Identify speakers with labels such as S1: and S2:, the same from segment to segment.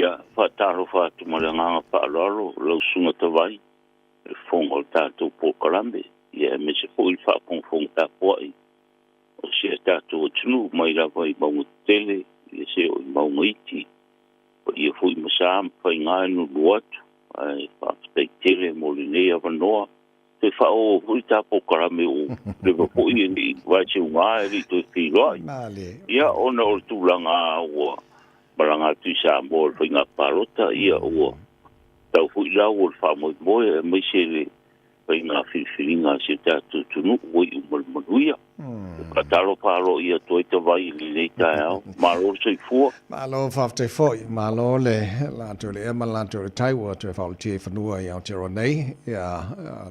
S1: ia whaataro whaatu maranganga whaalaro lau sunga tawai e whonga o tātou pōkarambe ia me se fo i whaapongfong tāpuai o se tātou o tunu mai rawa i maunga tele ia se o i maunga iti o ia fo i masām whai ngai no luatu ai whaaftai tele mo le nea wanoa te whao hui tā pōkarambe o le wapo i ni vai se unga e ri toi whiroi ia ona o tūlanga ua maranga tu sa mo le nga parota ia o tau hui la o fa mo mai se le nga filinga se ta tu no o i mo manuia ka talo paro ia toi te vai le ta malo se fu
S2: malo fa te foi malo le la to le ma la to tai wa to fa te fanua ia te ronei ia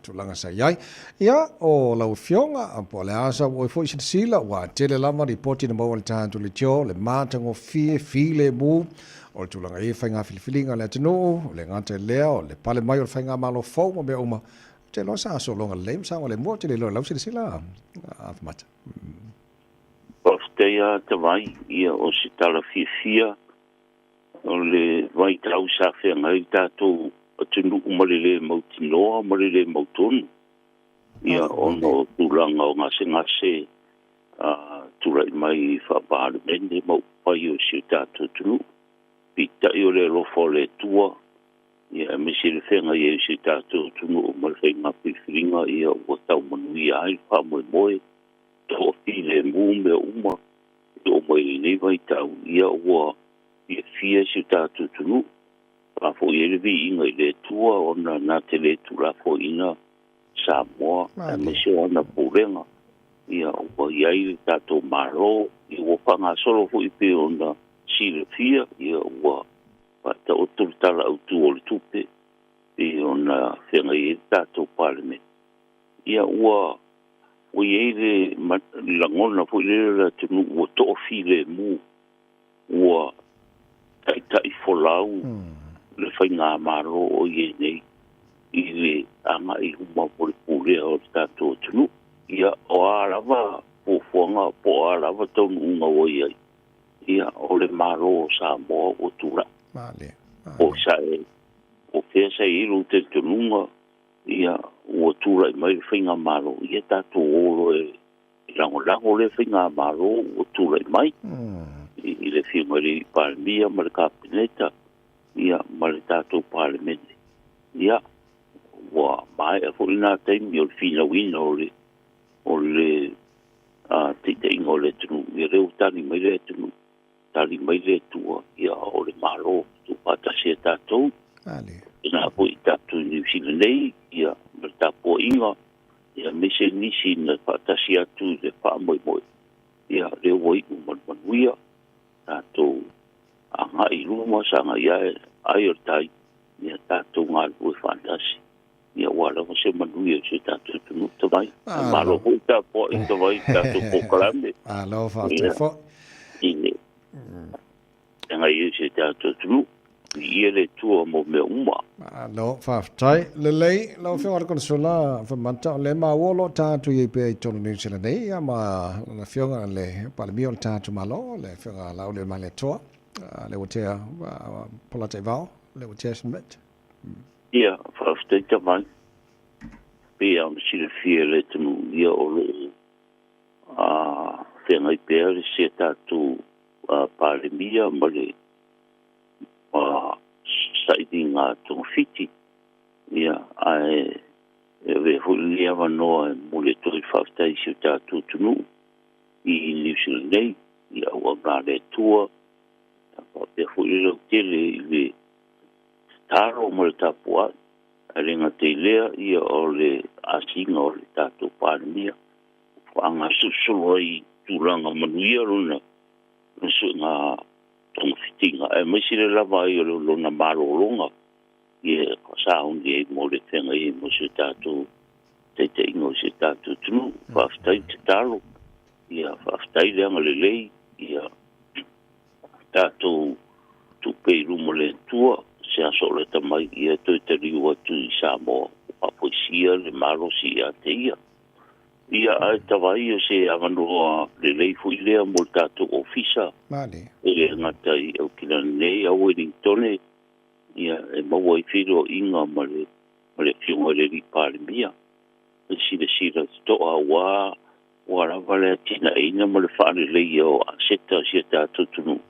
S2: tu langa sa ia ia o la fionga po le asa o foi se sila wa te le lama ripoti na mo le tanto le tio le matango file bu o tu langa e fainga filinga le tino le ngate lea o le pale mai o fainga malo fo mo be uma te lo sa so longa lem sa o le mo te le lo la se sila afmat
S1: Postea te vai ia o se tala fia o le vai trau sa fe ngai tato o tunu umalele mautinoa umalele mautonu ia ono tulanga o ngase turai mai fa parlemende mo pai o se tato tunu pita i o le lofo le tua ia me se le whenga i e se tato tunu o malwhenga piwhiringa ia o tau manui ai wha moe moe to file mume uma o mai nei vai tau ia ua ia fia se tato tunu pa fo i le vi inga i le tua ona na te le tura fo ina Samoa me se ona purenga ia ua iai tato maro i ua panga solo fo i pe ona sile fia ia ua pata o turtala au tu o le tupe i ona whenga i tato parliament ia ua o iei langona fo i le tunu ua to'ofi le mu ua tai folau le whainga maro o iei nei i le anga i huma po le pulea o tato tunu ia o alawa po fuanga po alawa tonu unga o iei ia o le maro sa mo o tura o sai o fesa i lu te tununga ia o tura i mai whinga maro ia tato oro e lango le whinga maro o tura i mai i le whiunga ri parmia ma le kapineta ia ma le tato parliamente ia wa mai e fo ina taimi o le whina wina o le te inga o le tunu i reu tani mai le tunu tali mai le tua ia o le malo tu pata se tatou ina po i tatou New Zealand nei ia ma tapo inga ia me se nisi na pata se atu le pa moi ia le woi manuia tatou anga i luma sanga ia ai o tai ia tatou ngā lue fantasi ia wala mo se manuia se tatou tunu tawai malo po i tapo i tawai tatou pokalambe
S2: alo fa te fo
S1: ine nga i se tato tunu i ele tua mo me uma
S2: no fa tai le lei lo fe ar kon sola fa manta le ma wolo tato i pe i tonu ni sele nei ama na fionga le pa le mio tato malo le fionga la le ma le toa le wotea pola te vao le wotea smit
S1: ia fa stai ta mai pe am si le fiele tunu ia o lo fe ngai pe se tato palemia ma le saidinga tongfiti ia e ve hulia vanoa mo le toi whaftai se tātou tunu i New Zealand nei ia ua ngā le tua pe hulia tele i le taro mo le tapua a renga te lea ia o le asinga o le tātou palemia whaanga susua i tūranga manuia runa so nga tong fitinga e mai sile lava i lo na malolonga ye sa un ye mo le tenga i mo se tato te ingo se tato tunu faftai te talo ia faftai le anga le lei ia tato tu peiru mo le tua se aso le tamai ia to te riu atu i sa mo a poesia le malo si a te ia ia ai tawai o se avanoa lelei fu ilea mo tātou ofisa.
S2: Mali.
S1: E ngata i au kina nei a Wellington ia e maua i whiro inga ma le fionga le ripare mia. E sira toa wā wharawale tina eina ma le whaare lei o a seta sia tātou tunu.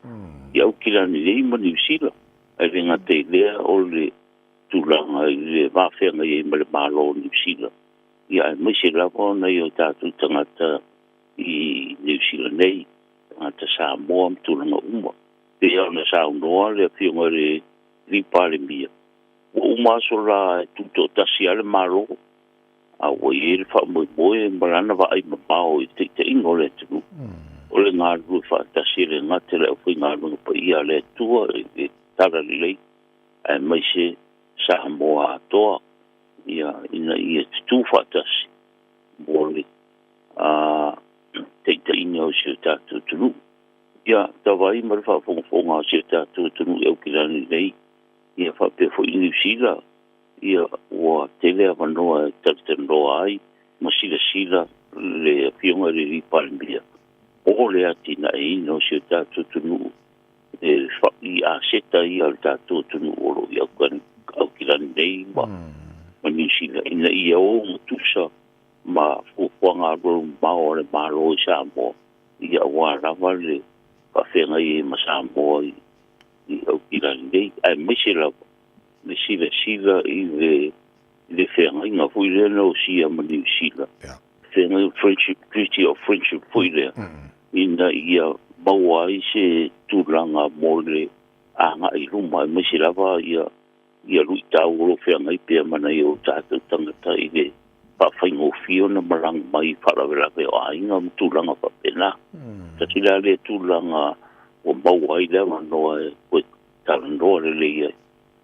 S1: I au kina nei ma New Zealand. E ngata i lea o le tūlanga i le mawhenga i ma le malo New Zealand. Ia e mese lava nei o tātou tangata i New Zealand nei, tangata Samoa mtulanga uma. Te ana sa unoa le fionga le ripare mia. O uma so la tuto tasi ale malo, a wai e le wha moe marana wa ai mamao i te ingo le tunu. O le ngā rui wha tasi le ngate le au ngā runga pa ia le tua e tara li lei. E mese Samoa atoa. Ia ina ia tu fatas boli te ina o se tātou tunu. Ia tawai mara whafonga se tātou tunu e au kilani nei. Ia whape fo inu sila. Ia ua tele a wanoa tartan roa ai. Masila sila le fionga le ripalmbia. O le atina e ina o se tātou tunu. I a seta i al tātou tunu oro i au kilani nei ma. Manisila ina ia o tusa ma fuanga ro mao le malo Samoa ia wa lava le whawhenga i ma Samoa i au kira nei ai mesila sila i le whenga inga fui le no sia ma New Zealand whenga friendship treaty of friendship fui le ina ia maua i se tūranga mo le anga i ruma mesila va ia lui tau ro whenga i pia mana i o tātou tangata i le whawhaingo whio na marang mai wharawelawe o ainga tūlanga whapena. Tatila le tūlanga o maua i lewa noa e koe tarandoa le leia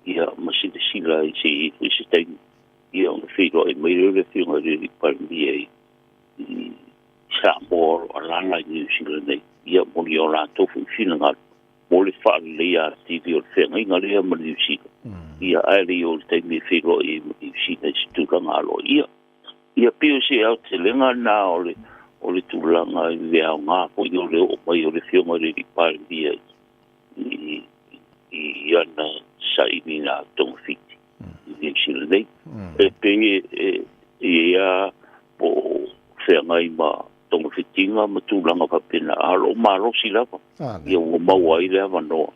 S1: ia masida sila i se i se tainu ia o whiro e meire le whiunga le ripalmia i Samoa o alana i New Zealand nei ia moni o la tofu whina ngā mo le whaare leia tiri o le whenga inga lea ma New Zealand. Ia aere o le taimi e whiro e New Zealand si tūranga alo ia. Ia pio se au te lenga nā o le tūranga i le au ngā po i o le o mai o le whiunga le ripare bia i ana saini nā tonga whiti. I New Zealand nei. E penge e ea po whenga i ma tonga whitinga ma tūranga whapena alo ma rosi lava. Ia o maua i le avanoa.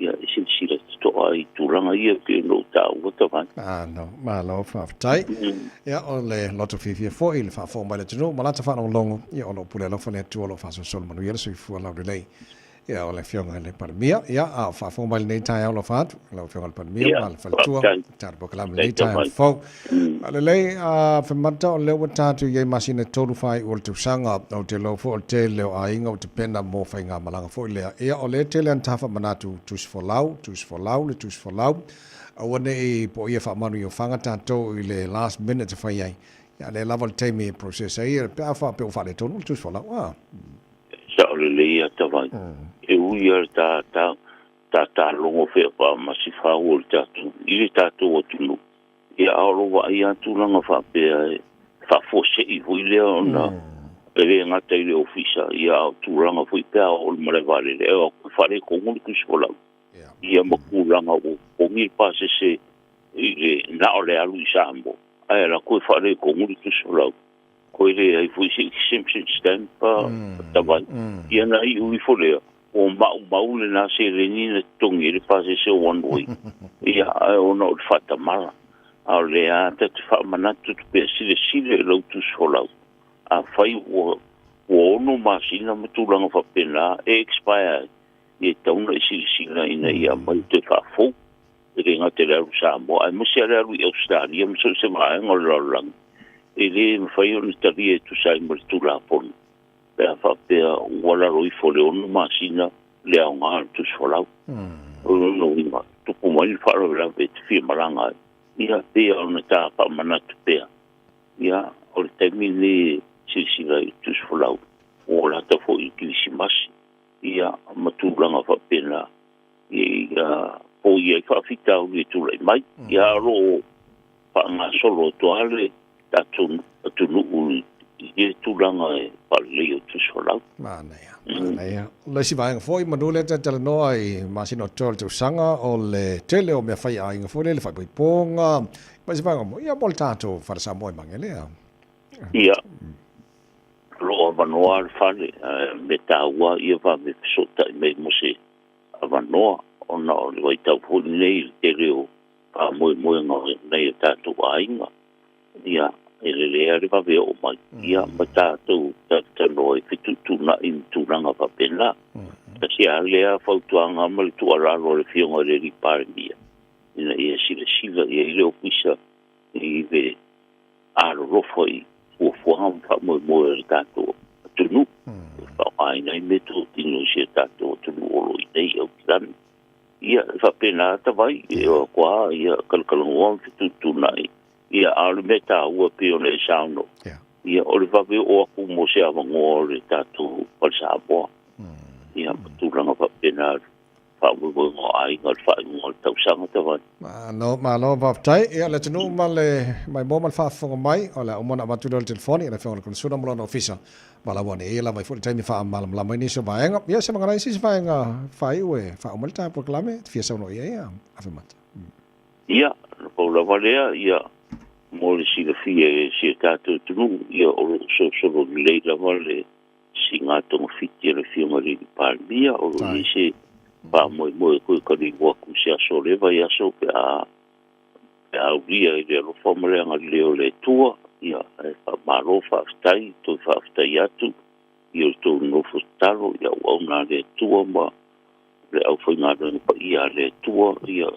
S1: Ia sila toa i tūranga ia ke no tāu wata wani.
S2: No, malo whawhatai. Ia o le loto whiwhia fo i le whawhomai le tunu. Malata whanau longo. Ia o lo pule lofa le atu o lo whaso sol manu ia le sui fua lau relei. Ia o le whionga le paramia. Ia a whawhomai le nei tai au lo whaatu. Lau whionga le paramia. Ma le whalatua. Tāra pokalam le nei tai au fau. Le lei whamata o leo watatu iei masina tolu whai o le tūsanga o te lau fo o te leo a inga o te pena mō whai ngā malanga fo i lea. Ia o le te lean tafa manatu tus for lau, le tus for lau. A wane i po ia whamanu i o whanga tātou i le last minute whai ai. Ia le lava le teimi process ai. Ia pia wha peo whale tonu le tus for lau.
S1: Sa o le lea tawai. E uia tā longo whea pa masifa o le tātou. I le tātou o tunu. Ia aoro wa ia tūlanga whapea whafose i hui lea ona e le ngata i le ofisa ia tūlanga hui pea o le marewale le ea whare konguri kusipolau ia makulanga o kongi pase se i le nao le alu i Samoa aia la koe whare konguri kusipolau koe le ai hui se Simpson Stamp tawai ia na i hui folea o mau le na se le nina tongi le pase se one way ia ona o le whatamara au le a te whamanatu tu pia sile lau tu solau. A whai o ono masina matulanga whapena e expire e tauna i sile ina ia mai te whafou. E ringa te leru Samoa. Ai musi a leru i Australia, musi se maenga o laulang. E le mwhai o ni tari e tu sai mara tu la ponu. Pea whapea wala roi fole ono masina le au ngā tu solau. Ono ima. Tupu mai whara wera pe te whia maranga ai. Ia pea o na tā whamanatu pea. Ia o le taimi le sila i tusfolau. O la ta fo i Kirisimasi. Ia matulanga whapena. Ia po ia i whawhitau ni tūlai mai. Ia ro whaanga solo toale tātunu i e tūlanga e paleo tu solau.
S2: Mānea. Le si vaenga foi manule te tala noa i masino tol tu sanga o le tele o mea whai a inga foi le whai pui ponga. Ma si vaenga mo, ia mol tātou wharasa moe mangelea.
S1: Ia. Loa wanoa al whare, me tāua ia wha me pisota i mei mose a wanoa. Ona o le wai tau honi nei te reo pa moe ngā nei o tātou a inga. Ia, e le lea re wawe o mai. Ia, ma tātou tano e fitu tūna i tūranga whapena. Kasi a lea whautuanga ma le tuararo le whionga le ripare mia. Ina ia sila ia i leo pisa i ve aro rofo i fuafuanga wha moe le tātou tunu. Whaaina i me tō tino si tātou tunu olo i nei au tirani. Ia, whapena tawai, ia kua, ia kalkalangoa fitu tūna i. Ia alu me tā ua pio le sauno. Ia o le whawe o aku mo se awa ngoa le tātou palsa aboa. Ia matūranga whapena whawe ngoa ai ngal whae ngoa le tausanga tawai.
S2: Malo whaptai. Ia le tunu ma le mai mō mal whaafonga mai o le umona matūra le telefoni ia le whionga kuna suna mulana ofisa. Wala wane ia la mai furi taimi wha malam lamai nisi o vaenga. Ia se mga raisi se vaenga whae ue wha umali tā proklame fia sauno ia awhimata.
S1: Ia, paula walea ia mo le sila fia e si tātou tunu ia o solo leila wale si ngā tonga fiti le whionga le palmia o le se pa moe koe kari waku se aso lewa i aso pe a uria i le alofa mareanga leo le tua ia e pa maro whaaftai toi whaaftai atu i o tō nofo taro ia wauna le tua ma le au whaingara pa ia le tua ia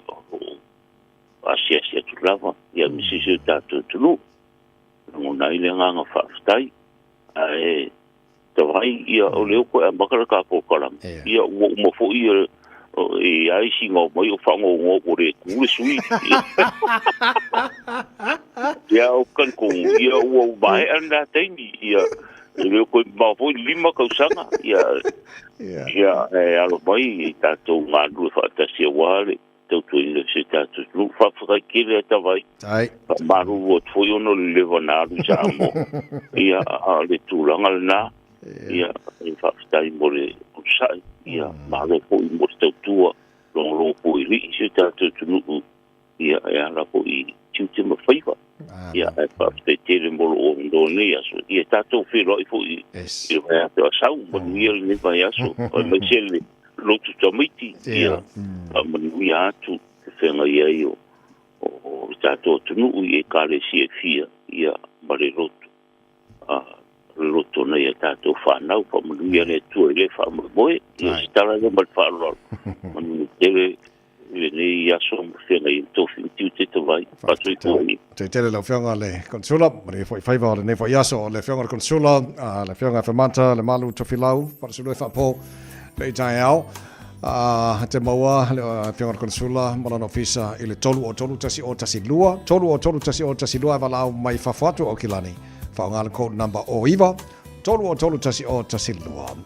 S1: asia tu lava ia misisi tātou tunu ngona i le nganga whaaftai e tawai ia o leo koe a makara ka pokaram ia umafo ia e aisi ngau mai o whango ngō o re kure sui ia o kankong ia ua umae anda teini ia leo koe mafo i 5 kausanga ia e alo mai i tātou ngā nui whaatasia wale tau tui le se tātou lu whawhaka kere tawai maru o tfoi ono le lewa nāru sa amo ia le tūranga le nā ia e whawhtai mo le usai ia maru po i mo tau tua longo po i ri se tātou tunu ia e ala po i tiute ma whaiwa ia e whawhtai tere mo lo o ndone aso ia tātou whiro i po i mai ato a sau manuia le newa i aso mai sele lotu tamiti ia manui atu whenga ia i o tātou tunu i e kare si e fia ia mare lotu loto nei a tātou whanau pa manui ane tua i le whamoe ia stara ia mal whanau manui tere le nei aso whenga i tofi tiu te tawai pato i kua i
S2: te tere lau whionga le konsula mare fwoi whaiva o le nei fwoi aso le whionga le konsula le whionga whamanta le malu tofi lau parasulu e whapo le tai au te maua le whionga konsula malana ofisa i le tolu tasi o tasi lua tasi o tasi lua wala au mai whawhatu o kilani whaonga le code number o iwa tolu tasi o tasi lua